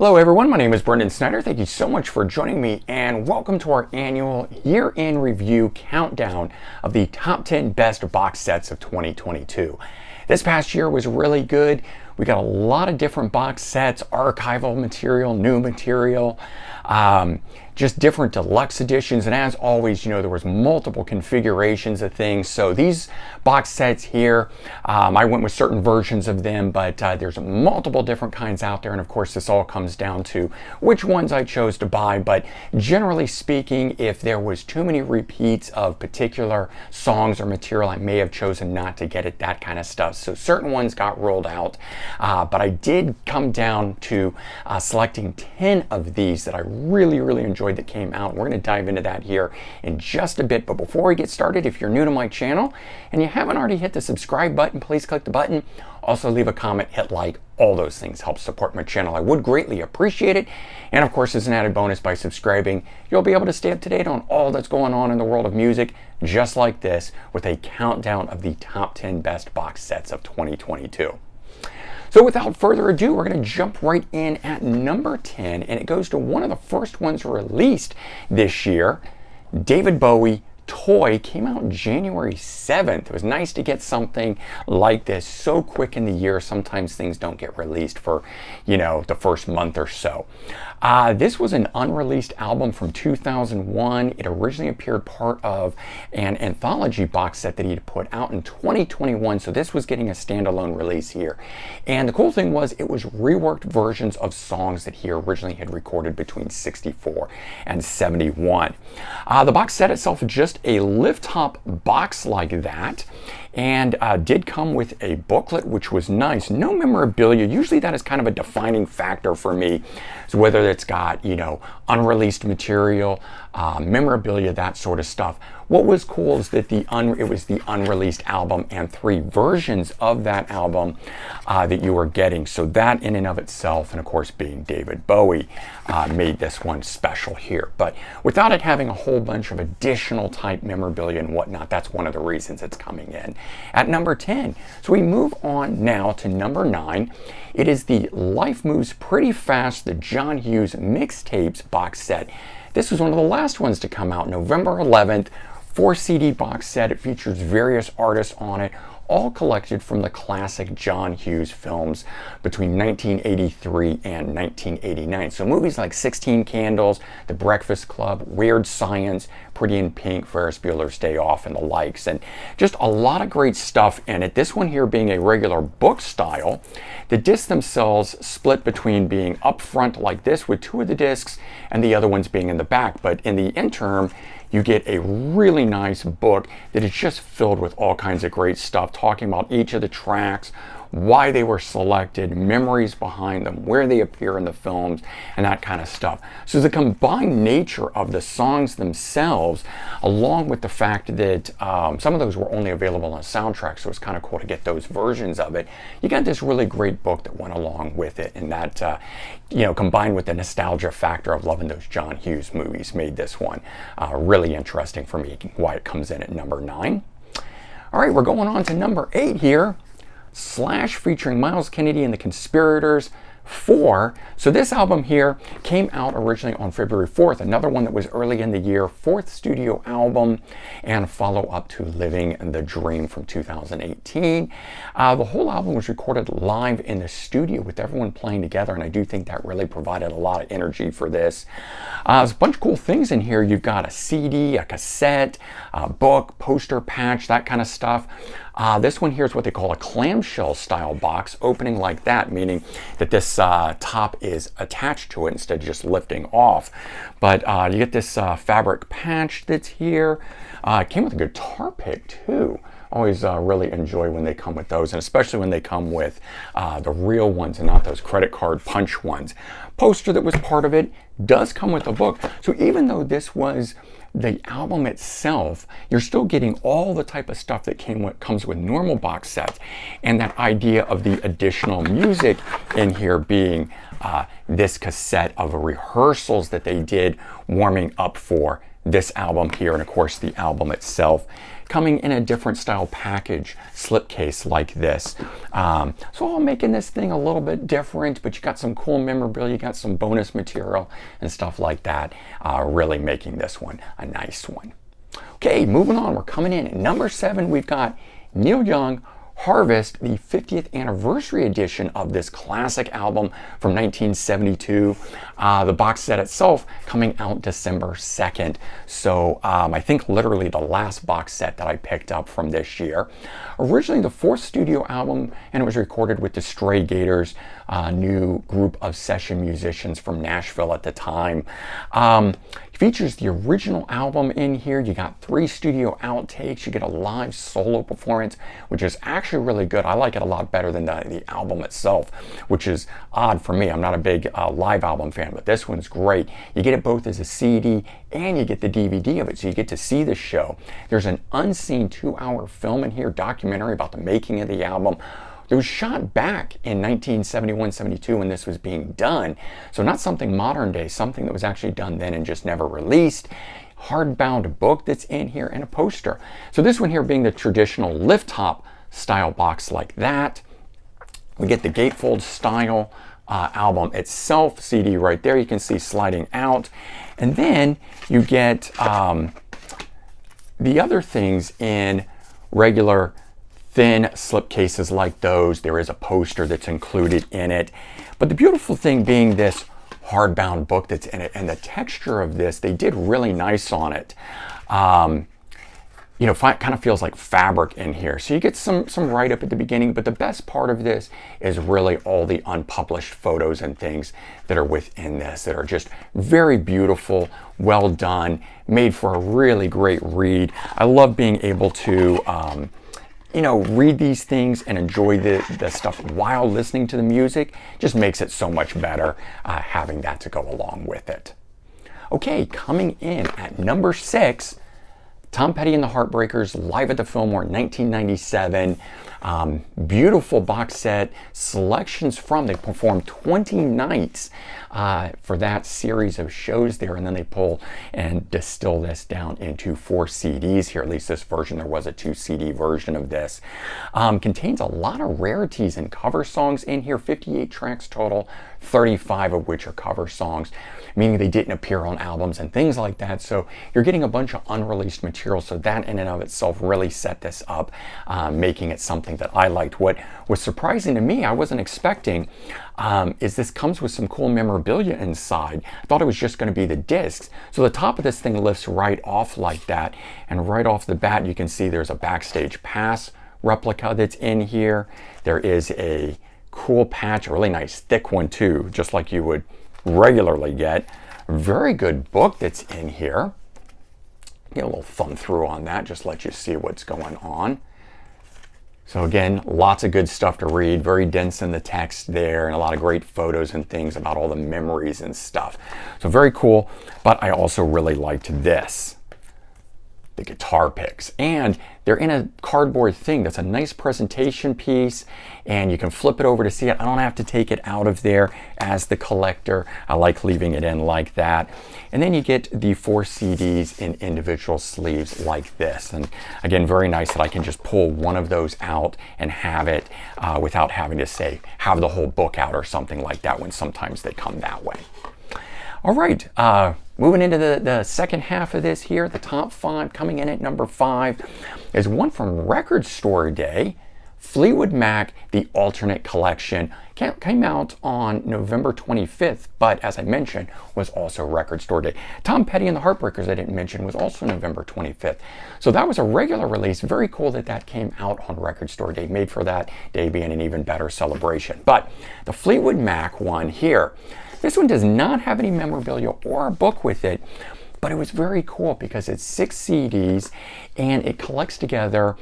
Hello everyone, my name is Brendan Snyder. Thank you so much for joining me and welcome to our annual year-end review countdown of the top 10 best box sets of 2022. This past year was really good. We got a lot of different box sets, archival material, new material, just different deluxe editions, and as always, there was multiple configurations of things. So these box sets here, I went with certain versions of them, but there's multiple different kinds out there, and of course this all comes down to which ones I chose to buy. But generally speaking, if there was too many repeats of particular songs or material, I may have chosen not to get it, that kind of stuff. So certain ones got rolled out, but I did come down to selecting 10 of these that I really enjoyed that came out. We're going to dive into that here in just a bit. But before we get started, if you're new to my channel and you haven't already hit the subscribe button, please click the button. Also leave a comment, hit like, all those things help support my channel. I would greatly appreciate it. And of course, as an added bonus, by subscribing, you'll be able to stay up to date on all that's going on in the world of music, just like this, with a countdown of the top 10 best box sets of 2022. So without further ado, we're going to jump right in at number 10, and it goes to one of the first ones released this year. David Bowie, Toy, came out January 7th. It was nice to get something like this so quick in the year. Sometimes things don't get released for, the first month or so. This was an unreleased album from 2001. It originally appeared part of an anthology box set that he had put out in 2021. So this was getting a standalone release here. And the cool thing was it was reworked versions of songs that he originally had recorded between 64 and 71. The box set itself is just a lift top box like that, and did come with a booklet, which was nice. No memorabilia. Usually that is kind of a defining factor for me, so whether it's got unreleased material, memorabilia, that sort of stuff. What was cool is that it was the unreleased album and 3 versions of that album that you were getting. So that in and of itself, and of course being David Bowie, made this one special here. But without it having a whole bunch of additional type memorabilia and whatnot, that's one of the reasons it's coming in at number 10. So we move on now to number 9. It is the Life Moves Pretty Fast, the John Hughes mixtapes box set. This was one of the last ones to come out, November 11th. 4 CD box set. It features various artists on it, all collected from the classic John Hughes films between 1983 and 1989. So movies like 16 Candles, The Breakfast Club, Weird Science, Pretty in Pink, Ferris Bueller's Day Off, and the likes. And just a lot of great stuff in it. This one here being a regular book style. The discs themselves split between being up front like this with 2 of the discs and the other ones being in the back. But in the interim, you get a really nice book that is just filled with all kinds of great stuff, talking about each of the tracks, why they were selected, memories behind them, where they appear in the films, and that kind of stuff. So the combined nature of the songs themselves, along with the fact that some of those were only available on soundtrack, so it's kind of cool to get those versions of it. You got this really great book that went along with it, and that, combined with the nostalgia factor of loving those John Hughes movies, made this one really interesting for me, why it comes in at number 9. All right, we're going on to number 8 here. Slash featuring Miles Kennedy and the Conspirators 4. So this album here came out originally on February 4th, another one that was early in the year, 4th studio album and follow up to Living the Dream from 2018. The whole album was recorded live in the studio with everyone playing together, and I do think that really provided a lot of energy for this. There's a bunch of cool things in here. You've got a CD, a cassette, a book, poster patch, that kind of stuff. This one here is what they call a clamshell style box, opening like that, meaning that this top is attached to it instead of just lifting off. But you get this fabric patch that's here. It came with a guitar pick too. Always really enjoy when they come with those, and especially when they come with the real ones and not those credit card punch ones. Poster that was part of it does come with a book. So even though this was the album itself, you're still getting all the type of stuff that comes with normal box sets, and that idea of the additional music in here being this cassette of rehearsals that they did warming up for this album here, and of course the album itself, coming in a different style package slipcase like this. So all making this thing a little bit different, but you got some cool memorabilia, you got some bonus material and stuff like that, really making this one a nice one. Okay, moving on, we're coming in at number 7. We've got Neil Young, Harvest, the 50th anniversary edition of this classic album from 1972. The box set itself coming out December 2nd. So I think literally the last box set that I picked up from this year. Originally the 4th studio album, and it was recorded with the Stray Gators, new group of session musicians from Nashville at the time. Features the original album in here. You got 3 studio outtakes. You get a live solo performance, which is actually really good. I like it a lot better than the album itself, which is odd for me. I'm not a big live album fan, but this one's great. You get it both as a CD and you get the DVD of it, so you get to see the show. There's an unseen 2-hour film in here, documentary about the making of the album. It was shot back in 1971-72 when this was being done. So not something modern day, something that was actually done then and just never released. Hardbound book that's in here and a poster. So this one here being the traditional lift top style box like that. We get the gatefold style album itself, CD right there, you can see sliding out. And then you get the other things in regular thin slipcases like those. There is a poster that's included in it. But the beautiful thing being this hardbound book that's in it, and the texture of this, they did really nice on it. You know, kind of feels like fabric in here. So you get some write-up at the beginning, but the best part of this is really all the unpublished photos and things that are within this that are just very beautiful, well done, made for a really great read. I love being able to you know, read these things and enjoy the stuff while listening to the music. Just makes it so much better having that to go along with it. Okay, coming in at number 6, Tom Petty and the Heartbreakers, live at the Fillmore, 1997. Beautiful box set, selections from, they performed 20 nights for that series of shows there, and then they pull and distill this down into 4 CDs here, at least this version. There was a 2 CD version of this. Contains a lot of rarities and cover songs in here, 58 tracks total, 35 of which are cover songs, meaning they didn't appear on albums and things like that. So you're getting a bunch of unreleased material, so that in and of itself really set this up, making it something that I liked. What was surprising to me, I wasn't expecting, is this comes with some cool memorabilia inside. I thought it was just going to be the discs. So the top of this thing lifts right off like that, and right off the bat you can see there's a Backstage Pass replica that's in here. There is a cool patch, a really nice thick one too, just like you would regularly get. Very good book that's in here. Get a little thumb through on that, just let you see what's going on. So again, lots of good stuff to read, very dense in the text there, and a lot of great photos and things about all the memories and stuff. So very cool, but I also really liked this, the guitar picks. And they're in a cardboard thing. That's a nice presentation piece, and you can flip it over to see it. I don't have to take it out of there as the collector. I like leaving it in like that. And then you get the 4 CDs in individual sleeves like this. And again, very nice that I can just pull one of those out and have it without having to say, have the whole book out or something like that, when sometimes they come that way. All right, moving into the second half of this here, the top 5, coming in at number 5 is one from Record Store Day, Fleetwood Mac, the Alternate Collection. Came out on November 25th, but as I mentioned, was also Record Store Day. Tom Petty and the Heartbreakers, I didn't mention, was also November 25th. So that was a regular release. Very cool that that came out on Record Store Day, made for that day being an even better celebration. But the Fleetwood Mac one here, this one does not have any memorabilia or a book with it, but it was very cool because it's 6 CDs and it collects together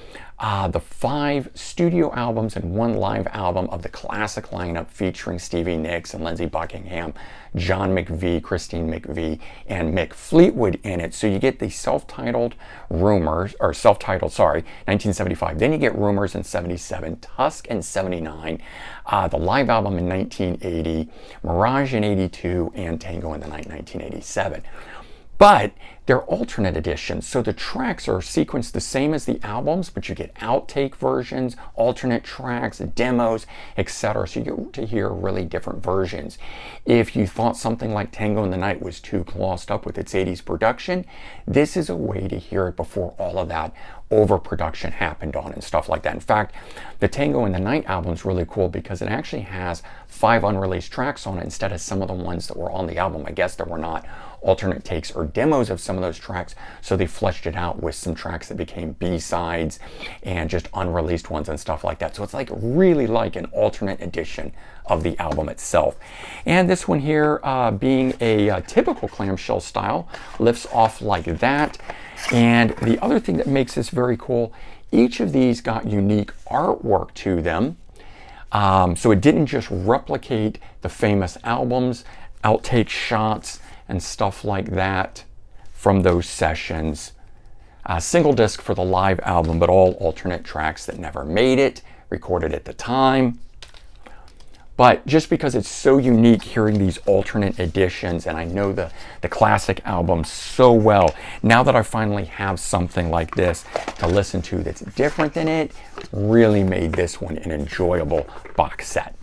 the 5 studio albums and 1 live album of the classic lineup featuring Stevie Nicks and Lindsey Buckingham, John McVie, Christine McVie, and Mick Fleetwood in it. So you get the self-titled Rumors, or self-titled, sorry, 1975. Then you get Rumors in 77, Tusk in 79, the live album in 1980, Mirage in 82, and Tango in the Night 1987. But they're alternate editions. So the tracks are sequenced the same as the albums, but you get outtake versions, alternate tracks, demos, etc. So you get to hear really different versions. If you thought something like Tango in the Night was too glossed up with its 80s production, this is a way to hear it before all of that overproduction happened on and stuff like that. In fact, the Tango in the Night album is really cool because it actually has 5 unreleased tracks on it instead of some of the ones that were on the album. I guess there were not alternate takes or demos of some of those tracks, so they fleshed it out with some tracks that became B-sides and just unreleased ones and stuff like that. So it's like really like an alternate edition of the album itself. And this one here, being a typical clamshell style, lifts off like that. And the other thing that makes this very cool, each of these got unique artwork to them. So it didn't just replicate the famous albums, outtake shots, and stuff like that from those sessions. Single disc for the live album, but all alternate tracks that never made it, recorded at the time. But just because it's so unique hearing these alternate editions, and I know the classic album so well, now that I finally have something like this to listen to that's different than it, really made this one an enjoyable box set.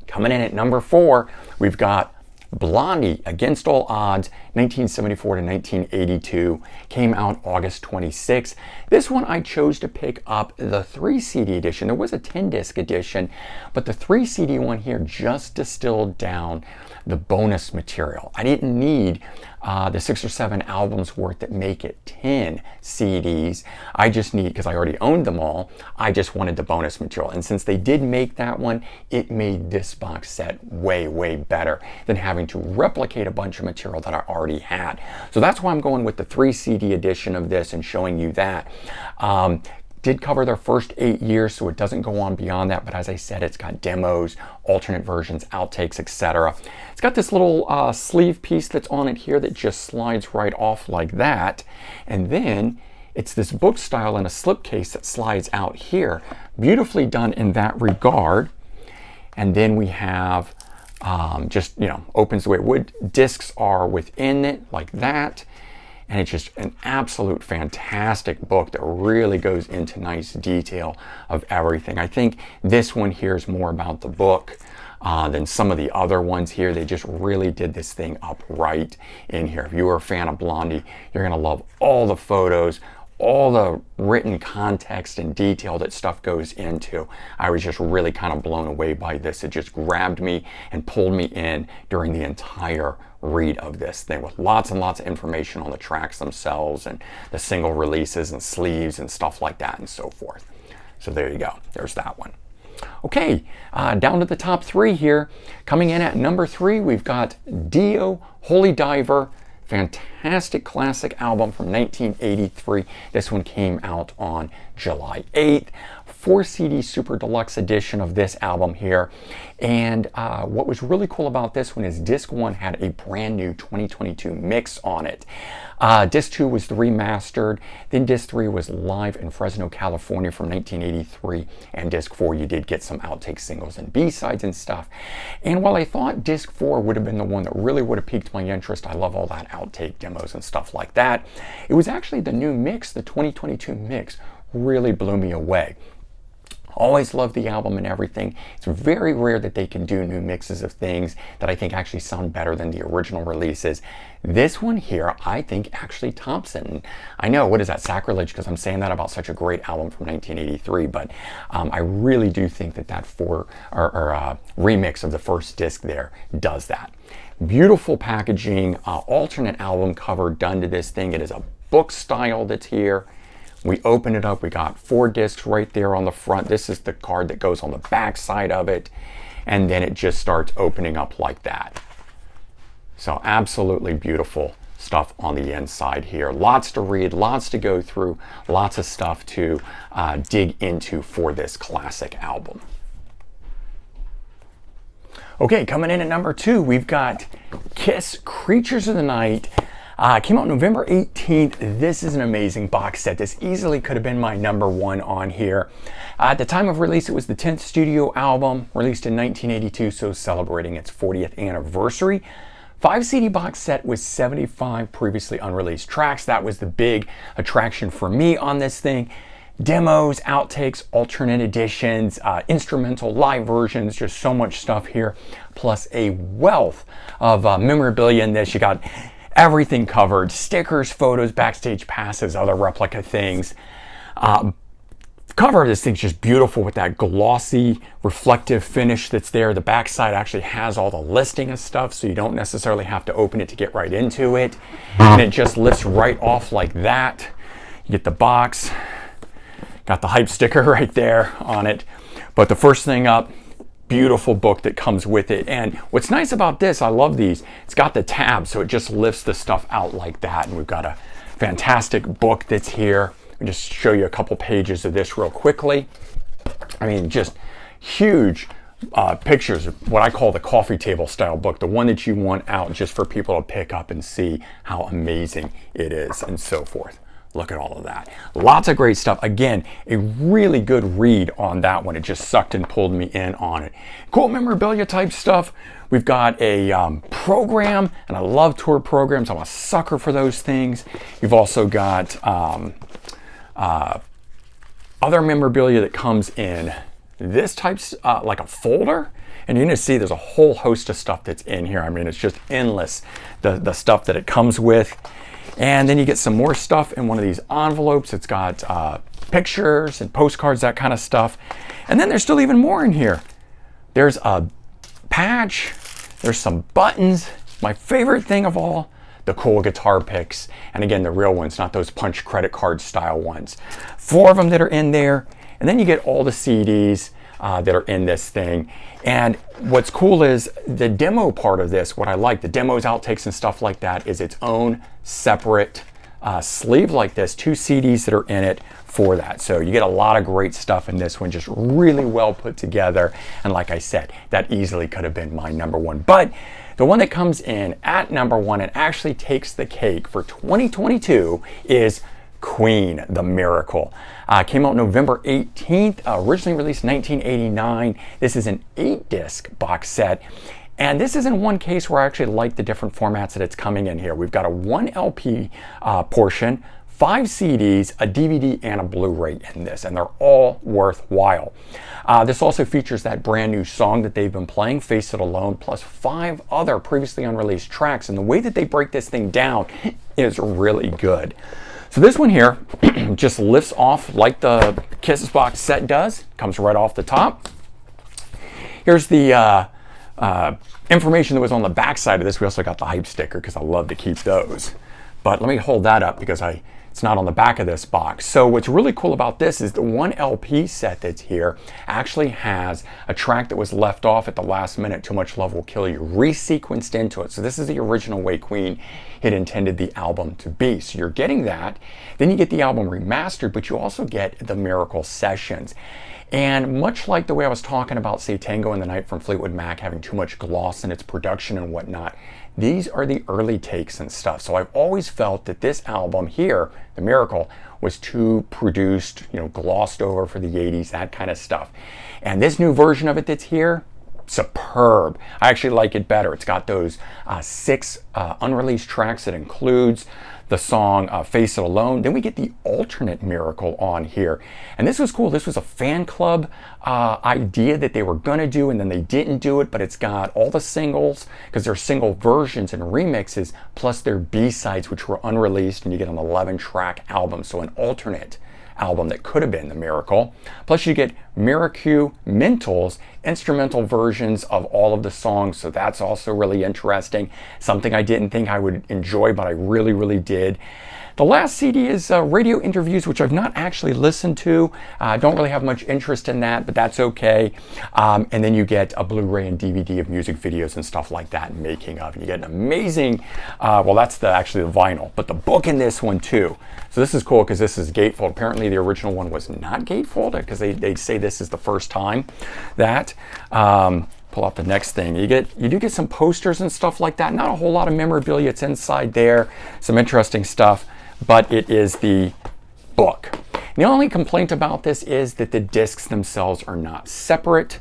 Coming in at number 4, we've got Blondie, Against All Odds, 1974 to 1982, came out August 26. This one I chose to pick up the 3 CD edition. There was a 10 disc edition, but the 3 CD one here just distilled down the bonus material. I didn't need the 6 or 7 albums worth that make it 10 CDs. I just need, because I already owned them all, I just wanted the bonus material. And since they did make that one, it made this box set way, way better than having to replicate a bunch of material that I already had. So that's why I'm going with the 3 CD edition of this and showing you that. Did cover their first 8 years, so it doesn't go on beyond that, but as I said, it's got demos, alternate versions, outtakes, etc. It's got this little sleeve piece that's on it here that just slides right off like that, and then it's this book style in a slipcase that slides out here. Beautifully done in that regard. And then we have just, you know, opens the way it would. Discs are within it like that. And it's just an absolute fantastic book that really goes into nice detail of everything. I think this one here is more about the book than some of the other ones here. They just really did this thing up right in here. If you were a fan of Blondie, you're going to love all the photos, all the written context and detail that stuff goes into. I was just really kind of blown away by this. It just grabbed me and pulled me in during the entire read of this thing, with lots and lots of information on the tracks themselves and the single releases and sleeves and stuff like that and so forth. So there you go. There's that one. Okay, down to the top 3 here. Coming in at number 3, we've got Dio, Holy Diver. Fantastic classic album from 1983. This one came out on July 8th. 4 CD super deluxe edition of this album here. And what was really cool about this one is disc 1 had a brand new 2022 mix on it. Disc 2 was the remastered. Then disc 3 was live in Fresno, California from 1983. And disc 4 you did get some outtake singles and B-sides and stuff. And while I thought disc 4 would have been the one that really would have piqued my interest, I love all that outtake demos and stuff like that, it was actually the new mix, the 2022 mix, really blew me away. Always love the album and everything. It's very rare that they can do new mixes of things that I think actually sound better than the original releases. This one here, I think actually tops it. And I know, what is that, sacrilege, because I'm saying that about such a great album from 1983, but I really do think that that remix of the first disc there does that. Beautiful packaging, alternate album cover done to this thing. It is a book style that's here. We open it up, we got 4 discs right there on the front. This is the card that goes on the back side of it. And then it just starts opening up like that. So absolutely beautiful stuff on the inside here. Lots to read, lots to go through, lots of stuff to dig into for this classic album. Okay, coming in at number 2, we've got Kiss, Creatures of the Night. Came out November 18th. This is an amazing box set. This easily could have been my number 1 on here. At the time of release, it was the 10th studio album, released in 1982, so celebrating its 40th anniversary. 5 CD box set with 75 previously unreleased tracks. That was the big attraction for me on this thing. Demos, outtakes, alternate editions, instrumental live versions, just so much stuff here, plus a wealth of memorabilia in this. You got everything covered: stickers, photos, backstage passes, other replica things. Cover of this thing's just beautiful with that glossy reflective finish that's there. The backside actually has all the listing and stuff, so you don't necessarily have to open it to get right into it, and it just lifts right off like that. You get the box, got the hype sticker right there on it, but the first thing up, beautiful book that comes with it. And what's nice about this, I love these, it's got the tab, so it just lifts the stuff out like that. And we've got a fantastic book that's here. I'll just show you a couple pages of this real quickly. I mean, just huge pictures of what I call the coffee table style book, the one that you want out just for people to pick up and see how amazing it is and so forth. Look at all of that. Lots of great stuff. Again, a really good read on that one. It just sucked and pulled me in on it. Cool memorabilia type stuff. We've got a program, and I love tour programs. I'm a sucker for those things. You've also got other memorabilia that comes in this type's like a folder. And you're gonna see there's a whole host of stuff that's in here. I mean, it's just endless, the stuff that it comes with. And then you get some more stuff in one of these envelopes. It's got pictures and postcards, that kind of stuff. And then there's still even more in here. There's a patch, there's some buttons. My favorite thing of all, the cool guitar picks. And again, the real ones, not those punch credit card style ones. 4 of them that are in there. And then you get all the CDs that are in this thing. And what's cool is the demo part of this, what I like, the demos, outtakes, and stuff like that, is its own separate sleeve like this, 2 CDs that are in it for that. So you get a lot of great stuff in this one, just really well put together. And like I said, that easily could have been my #1. But the one that comes in at #1 and actually takes the cake for 2022 is Queen, The Miracle. Came out November 18th, originally released 1989. This is an 8-disc box set. And this is in one case where I actually like the different formats that it's coming in here. We've got a 1 LP portion, 5 CDs, a DVD, and a Blu-ray in this, and they're all worthwhile. This also features that brand new song that they've been playing, Face It Alone, plus 5 other previously unreleased tracks. And the way that they break this thing down is really good. So this one here just lifts off like the Kiss box set does, comes right off the top. Here's the information that was on the back side of this. We also got the hype sticker because I love to keep those. But let me hold that up because it's not on the back of this box. So what's really cool about this is the 1 LP set that's here actually has a track that was left off at the last minute, Too Much Love Will Kill You, resequenced into it. So this is the original way Queen had intended the album to be. So you're getting that. Then you get the album remastered, but you also get the Miracle sessions. And much like the way I was talking about, say, Tango in the Night from Fleetwood Mac having too much gloss in its production and whatnot, these are the early takes and stuff. So I've always felt that this album here, The Miracle, was too produced, glossed over for the 80s, that kind of stuff. And this new version of it that's here, superb. I actually like it better. It's got those 6 unreleased tracks that includes the song Face It Alone. Then we get the alternate Miracle on here. And this was cool. This was a fan club idea that they were going to do, and then they didn't do it, but it's got all the singles, because they're single versions and remixes, plus their B-sides, which were unreleased, and you get an 11-track album, so an alternate album that could have been The Miracle. Plus you get Mentals, instrumental versions of all of the songs, so that's also really interesting. Something I didn't think I would enjoy, but I really, really did. The last CD is radio interviews, which I've not actually listened to. I don't really have much interest in that, but that's okay. And then you get a Blu-ray and DVD of music videos and stuff like that, making of. And you get an amazing, well, that's actually the vinyl, but the book in this one too. So this is cool because this is gatefold. Apparently the original one was not gatefold because they say this is the first time that. Pull up the next thing. You do get some posters and stuff like that. Not a whole lot of memorabilia. It's inside there. Some interesting stuff. But it is the book. The only complaint about this is that the discs themselves are not separate.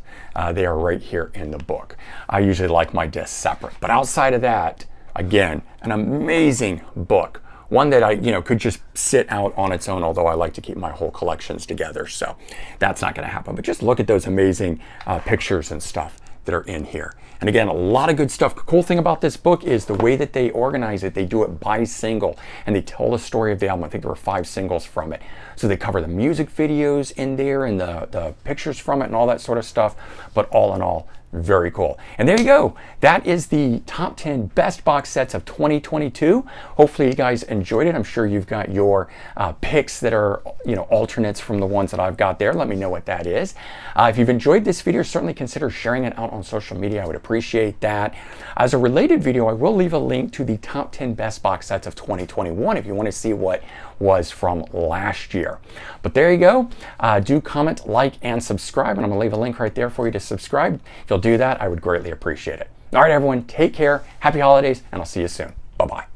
They are right here in the book. I usually like my discs separate. But outside of that, Again, an amazing book. One that I, could just sit out on its own, although I like to keep my whole collections together. So that's not going to happen. But just look at those amazing pictures and stuff that are in here. And again, a lot of good stuff. The cool thing about this book is the way that they organize it. They do it by single, and they tell the story of the album. I think there were 5 singles from it. So they cover the music videos in there and the pictures from it and all that sort of stuff. But all in all, very cool. And there you go. That is the top 10 best box sets of 2022. Hopefully you guys enjoyed it. I'm sure you've got your picks that are, alternates from the ones that I've got there. Let me know what that is. If you've enjoyed this video, certainly consider sharing it out on social media. I would appreciate that. As a related video, I will leave a link to the top 10 best box sets of 2021 if you want to see what was from last year. But there you go. Do comment, like, and subscribe, and I'm going to leave a link right there for you to subscribe. If you'll do that, I would greatly appreciate it. All right, everyone, take care. Happy holidays, and I'll see you soon. Bye-bye.